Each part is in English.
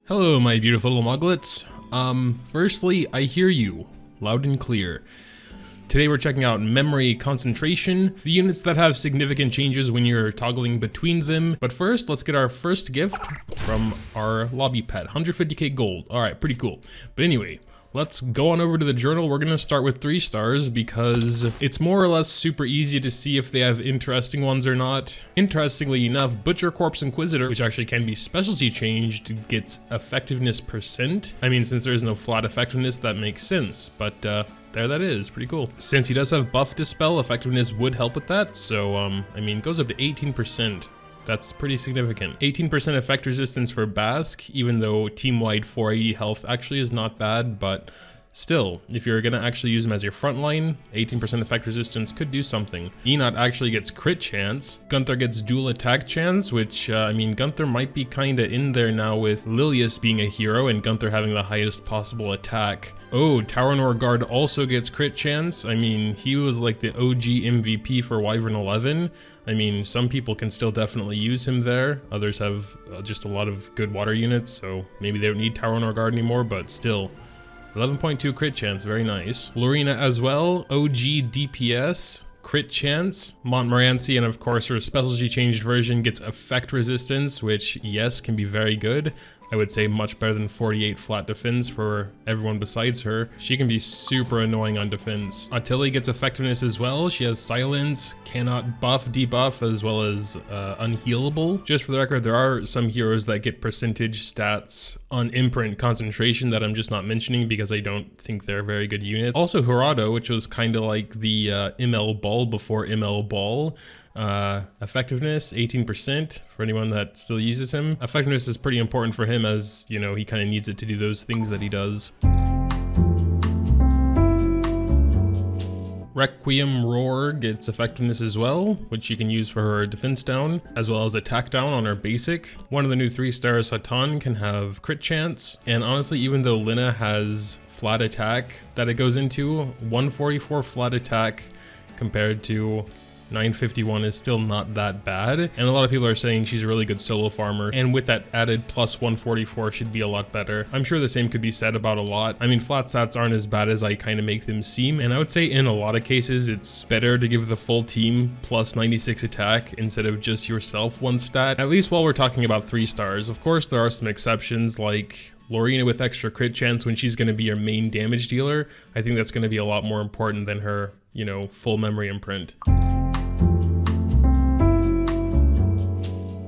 Hello, my beautiful little moglets. Firstly, I hear you, loud and clear. Today we're checking out memory concentration, the units that have significant changes when you're toggling between them. But first, let's get our first gift from our lobby pet, 150k gold. All right, pretty cool. But anyway, let's go on over to the journal. We're gonna start with 3 stars because it's more or less super easy to see if they have interesting ones or not. Interestingly enough, Butcher Corpse Inquisitor, which actually can be specialty changed, gets effectiveness percent. I mean, since there is no flat effectiveness, that makes sense, but there that is, pretty cool. Since he does have buff dispel, effectiveness would help with that, so I mean, it goes up to 18%. That's pretty significant. 18% effect resistance for Basque, even though team-wide 480 health actually is not bad, but still, if you're gonna actually use him as your frontline, 18% effect resistance could do something. Enoch actually gets crit chance. Gunther gets dual attack chance, which, I mean, Gunther might be kinda in there now with Lilius being a hero and Gunther having the highest possible attack. Oh, Tauronor Guard also gets crit chance. I mean, he was like the OG MVP for Wyvern 11. I mean, some people can still definitely use him there. Others have just a lot of good water units, so maybe they don't need Tauronor Guard anymore, but still. 11.2 crit chance, very nice. Lorena as well, OG DPS, crit chance. Montmorency, and of course her specialty changed version, gets effect resistance, which yes, can be very good. I would say much better than 48 flat defense for everyone besides her. She can be super annoying on defense. Atili gets effectiveness as well. She has silence, cannot buff, debuff, as well as unhealable. Just for the record, there are some heroes that get percentage stats on Imprint concentration that I'm just not mentioning because I don't think they're very good units. Also Hirado, which was kind of like the ML Ball before ML Ball. Effectiveness 18% for anyone that still uses him. Effectiveness is pretty important for him as, you know, he kind of needs it to do those things that he does. Requiem Roar gets effectiveness as well, which you can use for her defense down, as well as attack down on her basic. One of the new 3 stars, Hatan, can have crit chance, and honestly, even though Lina has flat attack that it goes into, 144 flat attack compared to 951 is still not that bad, and a lot of people are saying she's a really good solo farmer, and with that added plus 144 should be a lot better. I'm sure the same could be said about a lot. I mean, flat stats aren't as bad as I kind of make them seem, and I would say in a lot of cases it's better to give the full team plus 96 attack instead of just yourself 1 stat, at least while we're talking about 3 stars. Of course, there are some exceptions like Lorena with extra crit chance when she's going to be your main damage dealer. I think that's going to be a lot more important than her, you know, full memory imprint.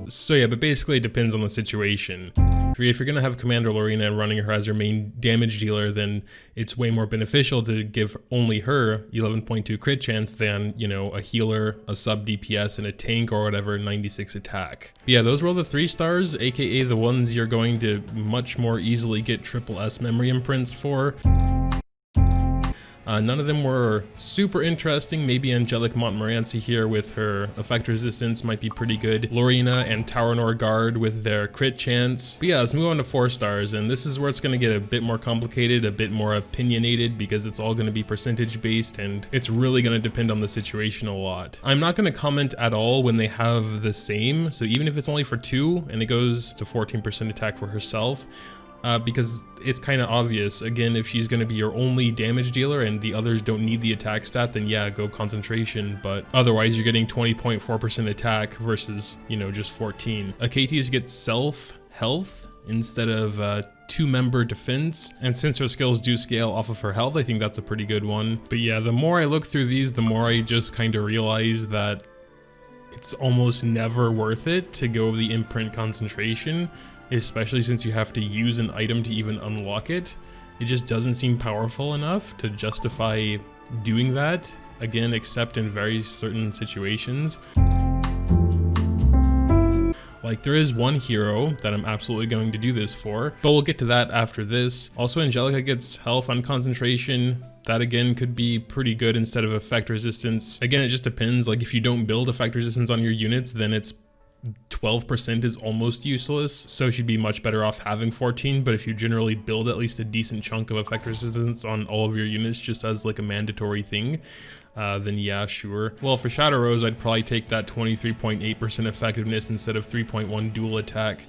So yeah, but basically it depends on the situation. If you're gonna have Commander Lorena and running her as your main damage dealer, then it's way more beneficial to give only her 11.2 crit chance than, you know, a healer, a sub DPS, and a tank or whatever 96 attack. But yeah, those were all the 3 stars, aka the ones you're going to much more easily get triple S memory imprints for. None of them were super interesting. Maybe Angelic Montmorency here with her effect resistance might be pretty good. Lorena and Tauronor Guard with their crit chance. But yeah, let's move on to 4 stars. And this is where it's going to get a bit more complicated, a bit more opinionated, because it's all going to be percentage based and it's really going to depend on the situation a lot. I'm not going to comment at all when they have the same. So even if it's only for 2 and it goes to 14% attack for herself, because it's kind of obvious. Again, if she's going to be your only damage dealer and the others don't need the attack stat, then yeah, go concentration, but otherwise you're getting 20.4% attack versus, you know, just 14. Akatis gets self health instead of 2-member defense, and since her skills do scale off of her health, I think that's a pretty good one. But yeah, the more I look through these, the more I just kind of realize that it's almost never worth it to go the imprint concentration, especially since you have to use an item to even unlock it. It just doesn't seem powerful enough to justify doing that, again, except in very certain situations. Like, there is one hero that I'm absolutely going to do this for, but we'll get to that after this. Also, Angelica gets health on concentration. That again could be pretty good instead of effect resistance. Again, it just depends. Like, if you don't build effect resistance on your units, then it's 12% is almost useless, so she'd be much better off having 14, but if you generally build at least a decent chunk of effect resistance on all of your units just as like a mandatory thing, then yeah, sure. Well, for Shadow Rose, I'd probably take that 23.8% effectiveness instead of 3.1 dual attack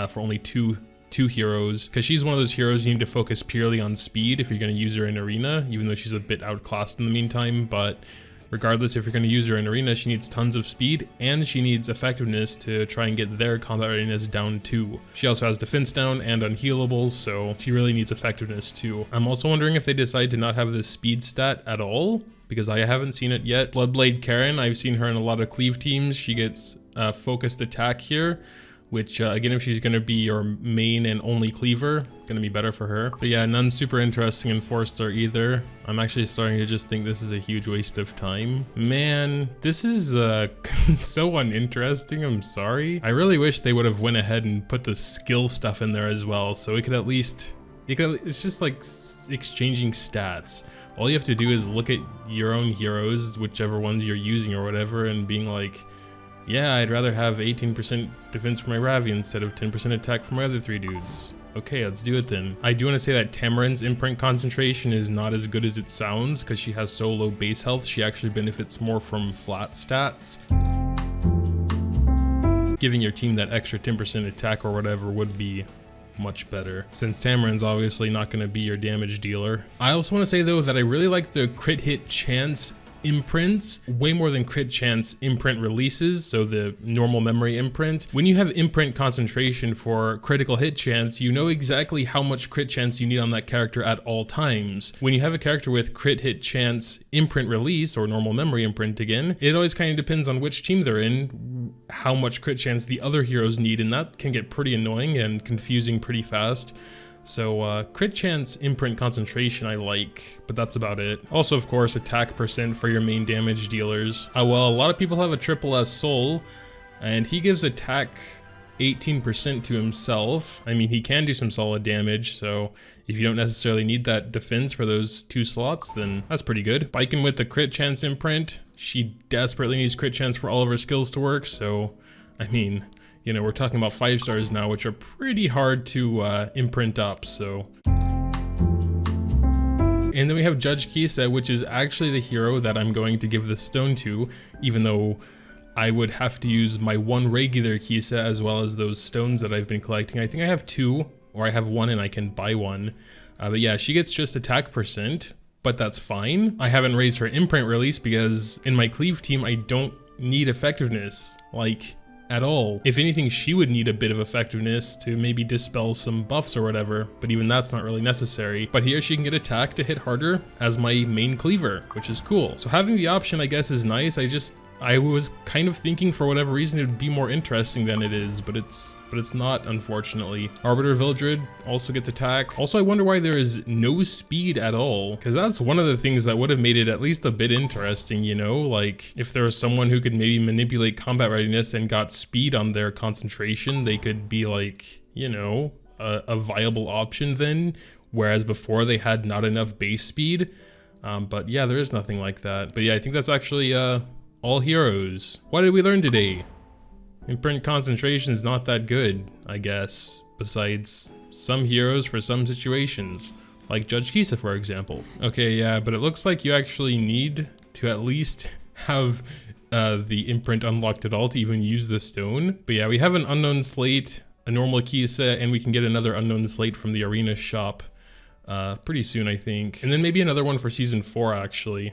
for only 2 2 heroes, because she's one of those heroes you need to focus purely on speed if you're going to use her in arena, even though she's a bit outclassed in the meantime. But regardless, if you're going to use her in arena, she needs tons of speed and she needs effectiveness to try and get their combat readiness down too. She also has defense down and unhealables, so she really needs effectiveness too. I'm also wondering if they decide to not have this speed stat at all, because I haven't seen it yet. Bloodblade Karen, I've seen her in a lot of cleave teams. She gets focused attack here, which again, if she's gonna be your main and only cleaver, gonna be better for her. But yeah, none super interesting in 4-star either. I'm actually starting to just think this is a huge waste of time. Man, this is so uninteresting, I'm sorry. I really wish they would have went ahead and put the skill stuff in there as well, so we could at least, it's just like exchanging stats. All you have to do is look at your own heroes, whichever ones you're using or whatever, and being like, yeah, I'd rather have 18% defense for my Ravi instead of 10% attack for my other 3 dudes. Okay, let's do it then. I do want to say that Tamarin's imprint concentration is not as good as it sounds because she has so low base health. She actually benefits more from flat stats. Giving your team that extra 10% attack or whatever would be much better, since Tamarin's obviously not going to be your damage dealer. I also want to say though that I really like the crit hit chance imprints way more than crit chance imprint releases, so the normal memory imprint. When you have imprint concentration for critical hit chance, you know exactly how much crit chance you need on that character at all times. When you have a character with crit hit chance imprint release, or normal memory imprint again, it always kind of depends on which team they're in, how much crit chance the other heroes need, and that can get pretty annoying and confusing pretty fast. So crit chance imprint concentration I like, but that's about it. Also, of course, attack percent for your main damage dealers. Well, a lot of people have a triple S soul, and he gives attack 18% to himself. I mean, he can do some solid damage, so if you don't necessarily need that defense for those 2 slots, then that's pretty good. Biking with the crit chance imprint, she desperately needs crit chance for all of her skills to work, so I mean, you know, we're talking about 5 stars now, which are pretty hard to imprint up, so. And then we have Judge Kisa, which is actually the hero that I'm going to give the stone to, even though I would have to use my 1 regular Kisa as well as those stones that I've been collecting. I think I have 2, or I have 1 and I can buy 1. But yeah, she gets just attack percent, but that's fine. I haven't raised her imprint release because in my cleave team, I don't need effectiveness, like, at all. If anything, she would need a bit of effectiveness to maybe dispel some buffs or whatever, but even that's not really necessary. But here she can get attack to hit harder as my main cleaver, which is cool. So having the option, I guess, is nice. I was kind of thinking for whatever reason it would be more interesting than it is, but it's not, unfortunately. Arbiter Vildred also gets attack. Also, I wonder why there is no speed at all, because that's one of the things that would have made it at least a bit interesting, you know? Like, if there was someone who could maybe manipulate combat readiness and got speed on their concentration, they could be like, you know, a viable option then, whereas before they had not enough base speed. But yeah, there is nothing like that. But yeah, I think that's actually all heroes. What did we learn today? Imprint concentration is not that good, I guess, besides some heroes for some situations, like Judge Kisa, for example. Okay, yeah, but it looks like you actually need to at least have the imprint unlocked at all to even use the stone. But yeah, we have an unknown slate, a normal Kisa, and we can get another unknown slate from the arena shop pretty soon, I think. And then maybe another one for season 4, actually.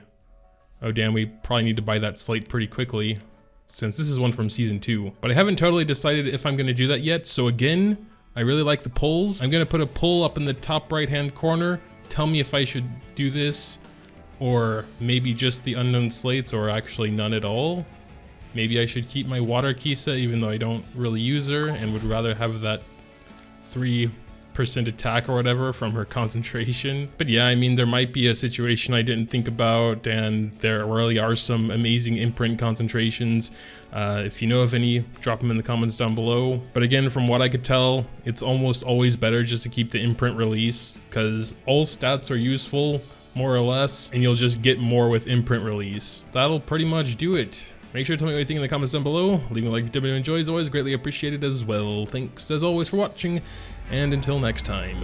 Oh damn, we probably need to buy that slate pretty quickly, since this is one from season 2. But I haven't totally decided if I'm gonna do that yet, so again, I really like the polls. I'm gonna put a poll up in the top right-hand corner. Tell me if I should do this, or maybe just the unknown slates, or actually none at all. Maybe I should keep my water Kisa, even though I don't really use her, and would rather have that 3% attack or whatever from her concentration. But yeah, I mean, there might be a situation I didn't think about, and there really are some amazing imprint concentrations. If you know of any, drop them in the comments down below. But again, from what I could tell, it's almost always better just to keep the imprint release, because all stats are useful, more or less, and you'll just get more with imprint release. That'll pretty much do it. Make sure to tell me what you think in the comments down below. Leave a like if you enjoy, is always greatly appreciated as well. Thanks as always for watching, and until next time.